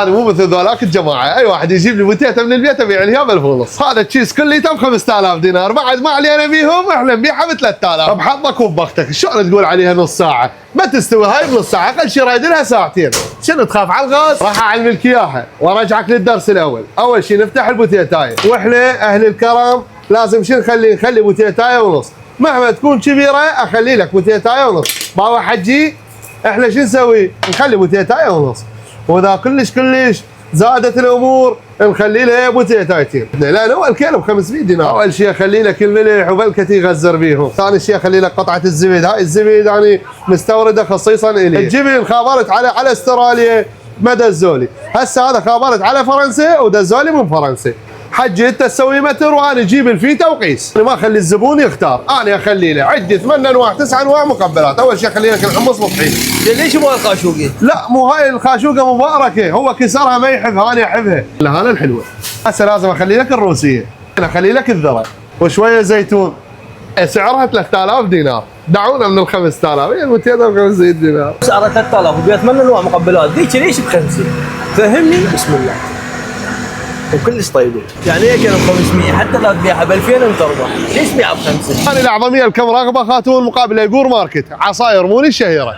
هذا مو مثل ذولاك الجماعه، اي واحد يجيب لي بوتيتا من البيت ابيع لها ب 1000 ونص. هذا التشيز كليته ب 5000 دينار، بعد ما علينا بيهم احنا نبيعها ب 3000. بحظك وببختك، شلون تقول عليها نص ساعه؟ ما تستوي هاي بنص ساعه، اقل شيء رايد لها ساعتين. شنو تخاف على الغاز؟ راح اعلمك اياها وارجعك للدرس الاول. اول شيء نفتح البوتيتايه، واحنا اهل الكرم لازم شنو نخلي بوتيتايه ونص، مهما تكون كبيره اخلي لك بوتيتايه ونص. بابا حجي احنا شو نسوي؟ نخلي بوتيتايه ونص، واذا كلش زادت الامور نخلي لها بوتيتايتين. لا هو الكيلو ب 500 دينار. اول شيء اخلي لك الملح وبلكتي يغزر بيهم، ثاني شيء اخلي لك قطعه الزبد. هاي الزبد يعني مستورده خصيصا الي. الجبن خابرت على استراليا مدى الزولي، هسه هذا خابرت على فرنسا ودزولي من فرنسا. حجي انت تسوي متر وانا اجيب الفيته وقيس، انا ما اخلي الزبون يختار، انا اخلي له عندي 8 انواع 9 انواع مقبلات. اول شيء اخلي لك الحمص والطحين. ليش مو الخاشوقي؟ لا مو هاي الخاشوقه مباركه، هو كسرها ما يحبها انا احبها. لا هذا الحلوه. هسه لازم اخلي لك الروسيه، اخلي لك الذره وشويه زيتون. سعرها 3000 دينار، دعونا من ال 5000 هي 250 دينار. سعرها 3000 وبيها 8 انواع مقبلات، ذيك ليش بخمسه؟ فهمني. بسم الله. وكلش طيبه، يعني هيك ب 500 حتى لا تبيعها ب 2000 انت تربح، ليش تبيعها بخمسه؟ هذه الاعظميه الكم راغبه خاتون مقابله يقور ماركت عصاير موني الشهيره.